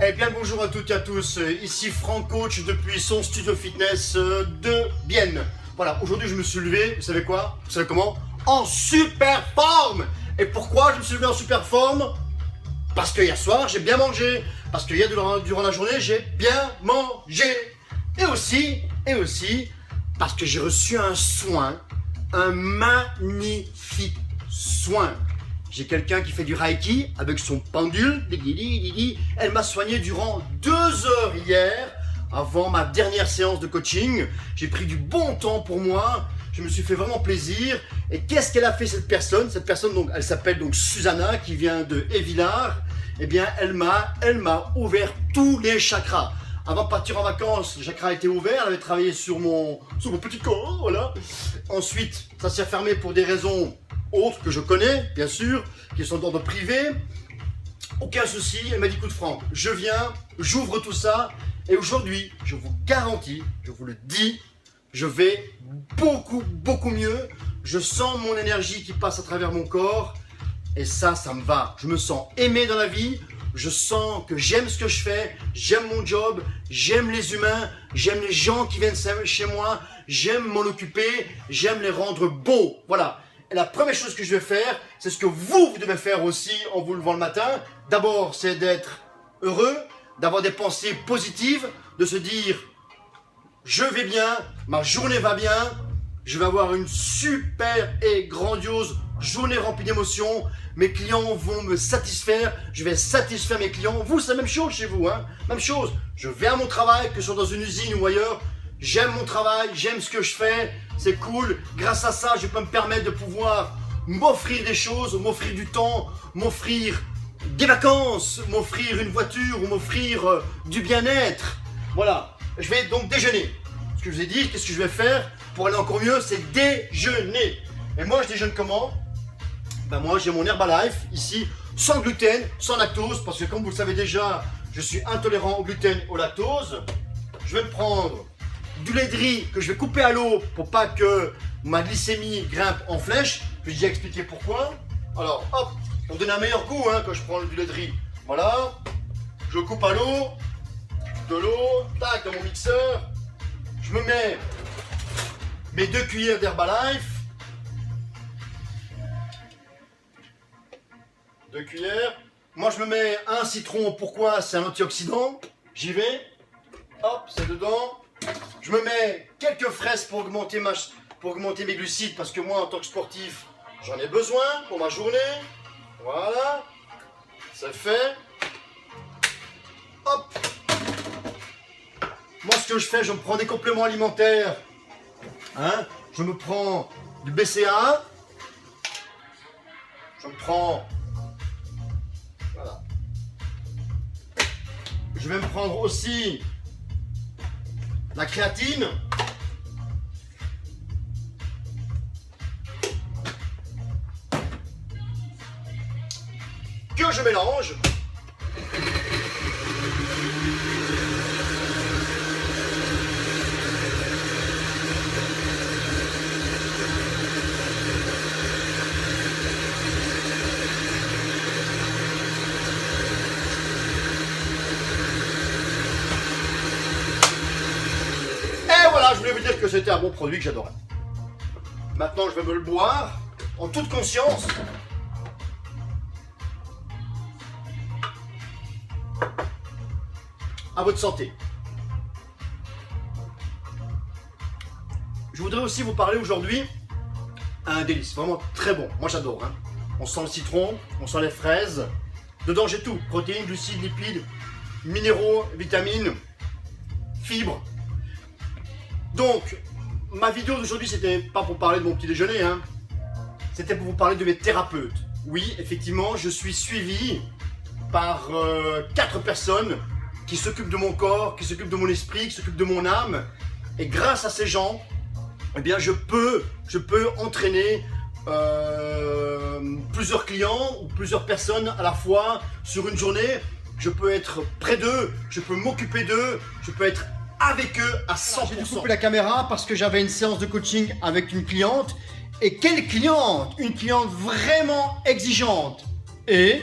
Eh bien bonjour à toutes et à tous, ici Franck Coach depuis son studio fitness de Bienne. Voilà, aujourd'hui je me suis levé, vous savez quoi? Vous savez comment? En super forme! Et pourquoi je me suis levé en super forme? Parce que hier soir j'ai bien mangé, parce que hier durant la journée j'ai bien mangé. Et aussi, parce que j'ai reçu un soin, un magnifique soin. J'ai quelqu'un qui fait du Reiki avec son pendule. Elle m'a soigné durant 2 heures hier, avant ma dernière séance de coaching. J'ai pris du bon temps pour moi. Je me suis fait vraiment plaisir. Et qu'est-ce qu'elle a fait cette personne? Cette personne, donc, elle s'appelle donc Susanna, qui vient de Évillard. Eh bien, elle m'a ouvert tous les chakras. Avant de partir en vacances, le chakra était ouvert. Elle avait travaillé sur mon petit corps, voilà. Ensuite, ça s'est fermé pour des raisons autres que je connais, bien sûr, qui sont d'ordre privé. Aucun souci, elle m'a dit écoute Franck, je viens, j'ouvre tout ça, et aujourd'hui, je vous garantis, je vous le dis, je vais beaucoup mieux. Je sens mon énergie qui passe à travers mon corps, et ça me va. Je me sens aimé dans la vie, je sens que j'aime ce que je fais, j'aime mon job, j'aime les humains, j'aime les gens qui viennent chez moi, j'aime m'en occuper, j'aime les rendre beaux, voilà. Et la première chose que je vais faire, c'est ce que vous devez faire aussi en vous levant le matin. D'abord, c'est d'être heureux, d'avoir des pensées positives, de se dire « Je vais bien, ma journée va bien, je vais avoir une super et grandiose journée remplie d'émotions, mes clients vont me satisfaire, je vais satisfaire mes clients. » Vous, c'est la même chose chez vous, hein. Même chose, je vais à mon travail, que ce soit dans une usine ou ailleurs, j'aime mon travail, j'aime ce que je fais, c'est cool. Grâce à ça, je peux me permettre de pouvoir m'offrir des choses, m'offrir du temps, m'offrir des vacances, m'offrir une voiture ou m'offrir du bien-être. Voilà, je vais donc déjeuner. Ce que je vous ai dit, qu'est-ce que je vais faire pour aller encore mieux, c'est déjeuner. Et moi, je déjeune comment? Ben moi, j'ai mon Herbalife ici, sans gluten, sans lactose, parce que comme vous le savez déjà, je suis intolérant au gluten et au lactose. Je vais me prendre du lait de riz que je vais couper à l'eau pour pas que ma glycémie grimpe en flèche. Je vais déjà expliquer pourquoi. Alors hop, pour donner un meilleur goût hein, quand je prends du lait de riz. Voilà, je coupe à l'eau, de l'eau, tac, dans mon mixeur. Je me mets mes 2 cuillères d'Herbalife. 2 cuillères. Moi je me mets un citron, pourquoi? C'est un antioxydant. J'y vais. Hop, c'est dedans. Je me mets quelques fraises pour augmenter mes glucides parce que moi en tant que sportif j'en ai besoin pour ma journée. Voilà, c'est fait. Hop. Moi ce que je fais, je me prends des compléments alimentaires. Hein, je me prends du BCAA. Je me prends. Voilà. Je vais me prendre aussi la créatine. Que je mélange. Je voulais vous dire que c'était un bon produit que j'adorais. Maintenant, je vais me le boire en toute conscience. À votre santé. Je voudrais aussi vous parler aujourd'hui un délice, vraiment très bon. Moi, j'adore. Hein. On sent le citron, on sent les fraises. Dedans, j'ai tout. Protéines, glucides, lipides, minéraux, vitamines, fibres. Donc, ma vidéo d'aujourd'hui, c'était pas pour parler de mon petit déjeuner, hein. C'était pour vous parler de mes thérapeutes. Oui, effectivement, je suis suivi par 4 personnes qui s'occupent de mon corps, qui s'occupent de mon esprit, qui s'occupent de mon âme. Et grâce à ces gens, eh bien, je peux entraîner plusieurs clients ou plusieurs personnes à la fois sur une journée. Je peux être près d'eux, je peux m'occuper d'eux, je peux être avec eux à 100%. J'ai dû couper la caméra parce que j'avais une séance de coaching avec une cliente. Et quelle cliente? Une cliente vraiment exigeante. Et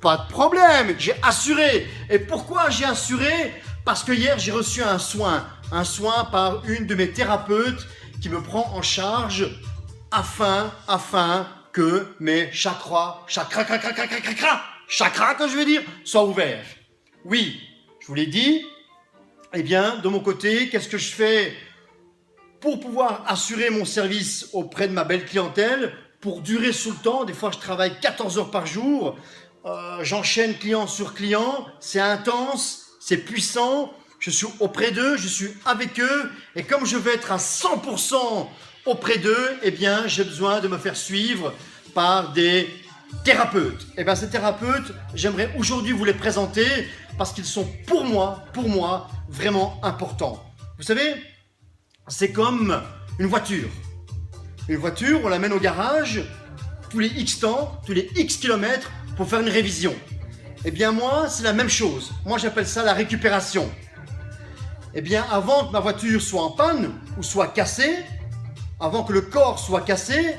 pas de problème, j'ai assuré. Et pourquoi j'ai assuré? Parce que hier, j'ai reçu un soin par une de mes thérapeutes qui me prend en charge afin que mes chakras que je veux dire, soient ouverts. Oui, je vous l'ai dit. Eh bien, de mon côté, qu'est-ce que je fais pour pouvoir assurer mon service auprès de ma belle clientèle, pour durer sous le temps? Des fois, je travaille 14 heures par jour. J'enchaîne client sur client. C'est intense, c'est puissant. Je suis auprès d'eux, je suis avec eux. Et comme je veux être à 100% auprès d'eux, eh bien, j'ai besoin de me faire suivre par des thérapeutes. Et bien, ces thérapeutes, j'aimerais aujourd'hui vous les présenter parce qu'ils sont pour moi, vraiment importants. Vous savez, c'est comme une voiture. Une voiture, on l'amène au garage tous les X temps, tous les X kilomètres pour faire une révision. Eh bien, moi, c'est la même chose. Moi, j'appelle ça la récupération. Eh bien, avant que ma voiture soit en panne ou soit cassée, avant que le corps soit cassé,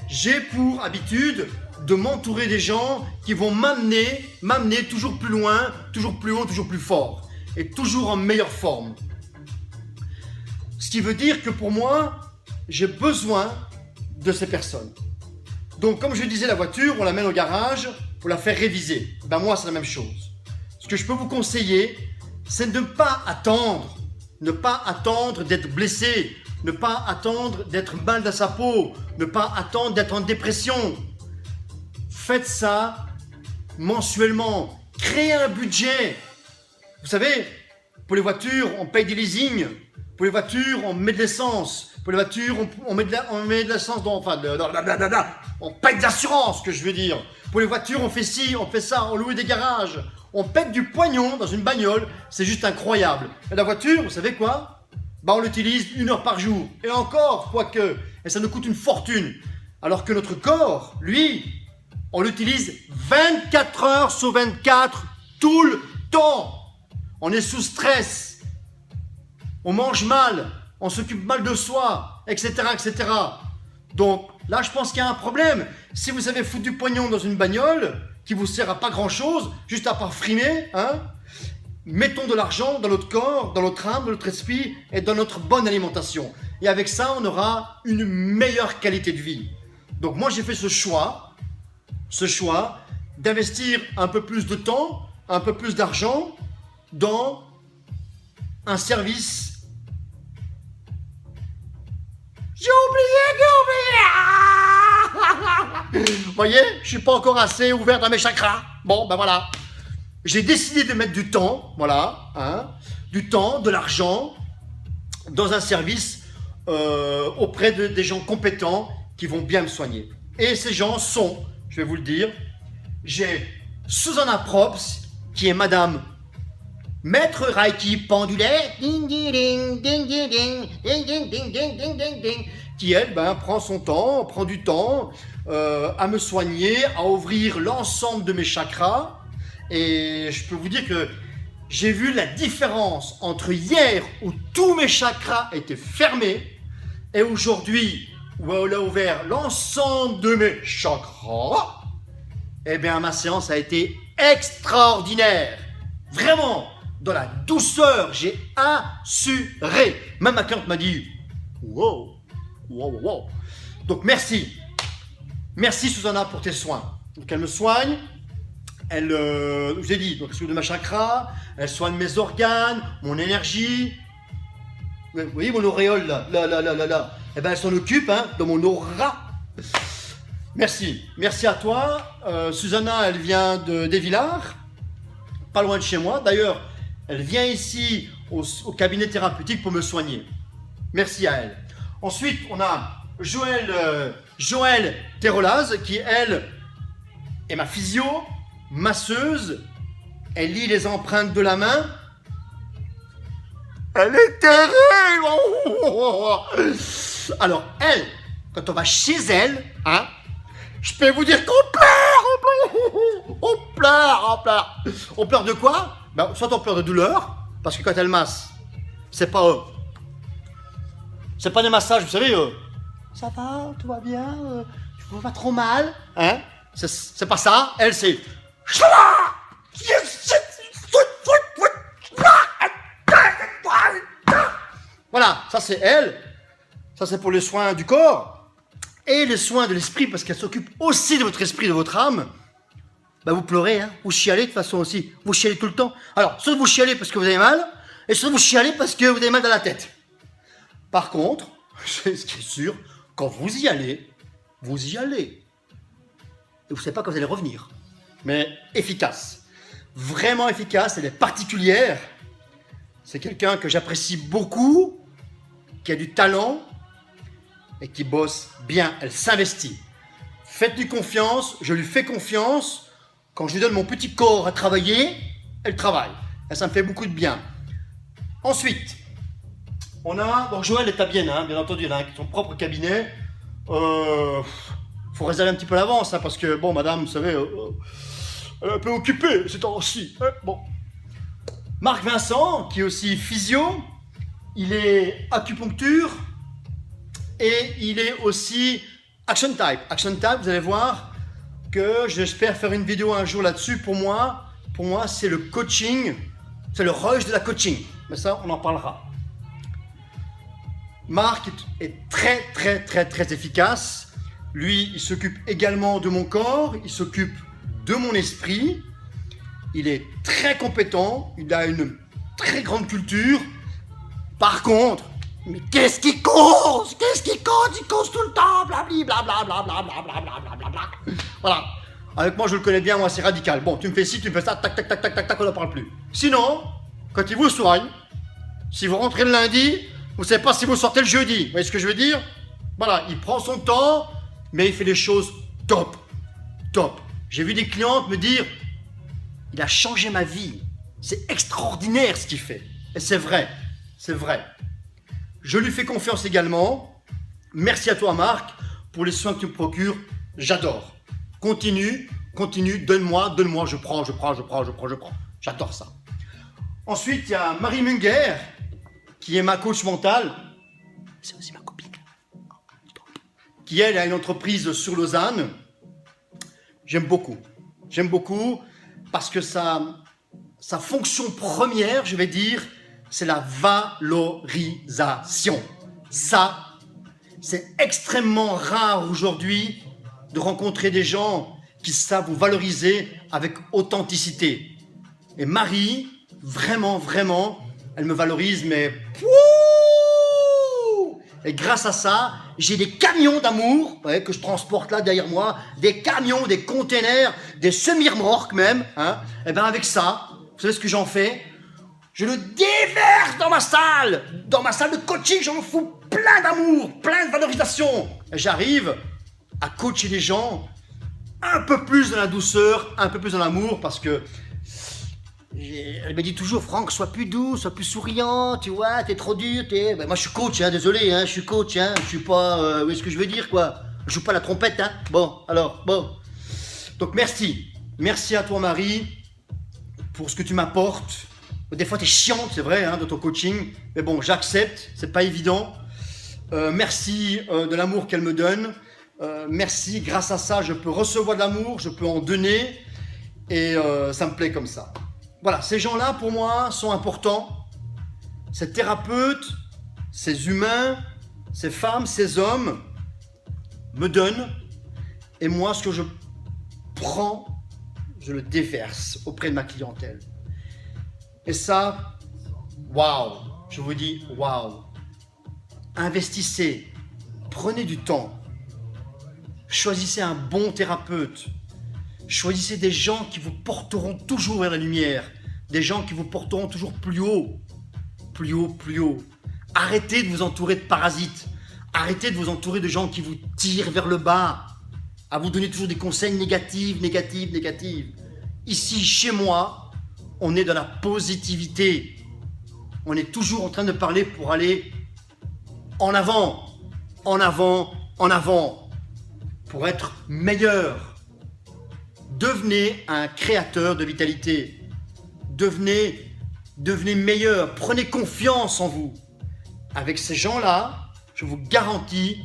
j'ai pour habitude de m'entourer des gens qui vont m'amener toujours plus loin, toujours plus haut, toujours plus fort et toujours en meilleure forme. Ce qui veut dire que pour moi, j'ai besoin de ces personnes. Donc, comme je disais, la voiture, on l'amène au garage pour la faire réviser. Ben moi, c'est la même chose. Ce que je peux vous conseiller, c'est de ne pas attendre d'être blessé, ne pas attendre d'être mal dans sa peau, ne pas attendre d'être en dépression. Faites ça mensuellement. Créez un budget. Vous savez, pour les voitures, on paye des leasings. Pour les voitures, on met de l'essence. Pour les voitures, on met de l'essence. On paye de l'assurance, que je veux dire. Pour les voitures, on fait ci, on fait ça, on loue des garages. On pète du poignon dans une bagnole. C'est juste incroyable. Et la voiture, vous savez quoi? On l'utilise 1 heure par jour. Et encore, quoique. Et ça nous coûte une fortune. Alors que notre corps, lui, on l'utilise 24 heures sur 24, tout le temps. On est sous stress. On mange mal. On s'occupe mal de soi, etc., etc. Donc, là, je pense qu'il y a un problème. Si vous avez foutu du pognon dans une bagnole qui vous sert à pas grand-chose, juste à part frimer, mettons de l'argent dans notre corps, dans notre âme, dans notre esprit et dans notre bonne alimentation. Et avec ça, on aura une meilleure qualité de vie. Donc moi, j'ai fait ce choix d'investir un peu plus de temps, un peu plus d'argent dans un service. J'ai oublié. Vous voyez, je suis pas encore assez ouvert dans mes chakras. Bon, ben voilà. J'ai décidé de mettre du temps, du temps, de l'argent, dans un service auprès des gens compétents qui vont bien me soigner. Et ces gens sont, je vais vous le dire, j'ai Susanna Props, qui est madame Maître Reiki pendulaire, qui elle, prend son temps, prend du temps à me soigner, à ouvrir l'ensemble de mes chakras. Et je peux vous dire que j'ai vu la différence entre hier où tous mes chakras étaient fermés et aujourd'hui où elle a ouvert l'ensemble de mes chakras. Eh bien, ma séance a été extraordinaire. Vraiment, dans la douceur, j'ai assuré. Même ma cliente m'a dit wow. Donc, merci. Merci, Susanna, pour tes soins. Donc, elle me soigne. Elle, je vous ai dit, donc, elle s'occupe de ma chakra, elle soigne mes organes, mon énergie. Vous voyez mon auréole là. Eh bien, elle s'en occupe, de mon aura. Merci. Merci à toi. Susanna, elle vient des Villars, pas loin de chez moi. D'ailleurs, elle vient ici au cabinet thérapeutique pour me soigner. Merci à elle. Ensuite, on a Joël Terolaz, qui, elle, est ma physio, masseuse. Elle lit les empreintes de la main. Elle est terrible. Alors, elle, quand on va chez elle, je peux vous dire qu'on pleure. On pleure de quoi? Soit on pleure de douleur, parce que quand elle masse, c'est pas des massages, vous savez, ça va, tout va bien, tu vas pas trop mal, c'est pas ça. Elle, c'est Voilà, ça c'est elle. Ça c'est pour les soins du corps. Et les soins de l'esprit, parce qu'elle s'occupe aussi de votre esprit, de votre âme. Bah vous pleurez, hein. Vous chialez de toute façon aussi. Vous chialez tout le temps. Alors, soit vous chialez parce que vous avez mal, et soit vous chialez parce que vous avez mal dans la tête. Par contre, ce qui est sûr, quand vous y allez, vous y allez. Et vous ne savez pas quand vous allez revenir. Mais efficace. Vraiment efficace, elle est particulière. C'est quelqu'un que j'apprécie beaucoup, qui a du talent et qui bosse bien. Elle s'investit. Faites-lui confiance, je lui fais confiance. Quand je lui donne mon petit corps à travailler, elle travaille. Et ça me fait beaucoup de bien. Ensuite, on a... Bon, Joël est à Bienne, hein, bien entendu, elle a son propre cabinet. Faut réserver un petit peu à l'avance, hein, parce que, bon, madame, vous savez, elle est un peu occupée ces temps-ci. Hein, bon. Marc Vincent, qui est aussi physio, il est acupuncture et il est aussi action type. Action type, vous allez voir que j'espère faire une vidéo un jour là-dessus. Pour moi, c'est le coaching, c'est le rush de la coaching. Mais ça, on en parlera. Marc est très, très, très, très efficace. Lui, il s'occupe également de mon corps, il s'occupe de mon esprit. Il est très compétent, il a une très grande culture. Par contre, mais qu'est-ce qu'il cause? Qu'est-ce qu'il cause? Il cause tout le temps, blabli, blablabla, blablabla. Voilà. Avec moi, je le connais bien, moi, c'est radical. Bon, tu me fais ci, tu me fais ça, tac, tac, tac, tac, tac, tac, on n'en parle plus. Sinon, quand il vous soigne, si vous rentrez le lundi, vous ne savez pas si vous sortez le jeudi. Vous voyez ce que je veux dire? Voilà, il prend son temps, mais il fait les choses top. Top. J'ai vu des clientes me dire, il a changé ma vie. C'est extraordinaire ce qu'il fait. Et c'est vrai. C'est vrai. Je lui fais confiance également. Merci à toi, Marc, pour les soins que tu me procures. J'adore. Continue, continue, donne-moi, je prends. J'adore ça. Ensuite, il y a Marie Munger, qui est ma coach mentale. C'est aussi ma copine. Qui, elle, a une entreprise sur Lausanne. J'aime beaucoup. J'aime beaucoup parce que sa fonction première, je vais dire, c'est la valorisation. Ça, c'est extrêmement rare aujourd'hui de rencontrer des gens qui savent vous valoriser avec authenticité. Et Marie, vraiment, vraiment, elle me valorise, mais... Et grâce à ça, j'ai des camions d'amour que je transporte là derrière moi, des camions, des containers, des semi-remorques même. Hein. Et bien avec ça, vous savez ce que j'en fais? Je le déverse dans ma salle de coaching, j'en fous plein d'amour, plein de valorisation. Et j'arrive à coacher les gens un peu plus dans la douceur, un peu plus dans l'amour, parce que elle me dit toujours, Franck, sois plus doux, sois plus souriant, tu vois, t'es trop dur, Ben, moi je suis coach, hein, désolé, hein, je suis coach, hein, je suis pas, vous voyez ce que je veux dire, quoi. Je joue pas la trompette, hein. Bon, alors, bon. Donc merci à toi, Marie, pour ce que tu m'apportes. Des fois, t'es chiante, c'est vrai, hein, de ton coaching, mais bon, j'accepte, c'est pas évident. Merci de l'amour qu'elle me donne. Merci, grâce à ça, je peux recevoir de l'amour, je peux en donner, et ça me plaît comme ça. Voilà, ces gens-là, pour moi, sont importants. Ces thérapeutes, ces humains, ces femmes, ces hommes me donnent. Et moi, ce que je prends, je le déverse auprès de ma clientèle. Et ça, waouh, je vous dis waouh. Investissez, prenez du temps. Choisissez un bon thérapeute. Choisissez des gens qui vous porteront toujours vers la lumière, des gens qui vous porteront toujours plus haut, plus haut, plus haut. Arrêtez de vous entourer de parasites, arrêtez de vous entourer de gens qui vous tirent vers le bas, à vous donner toujours des conseils négatifs. Ici, chez moi, on est dans la positivité. On est toujours en train de parler pour aller en avant, pour être meilleur. Devenez un créateur de vitalité. Devenez meilleur. Prenez confiance en vous. Avec ces gens-là, je vous garantis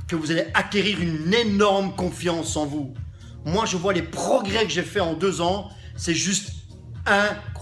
que vous allez acquérir une énorme confiance en vous. moi je vois les progrès que j'ai fait en 2 ans, c'est juste incroyable.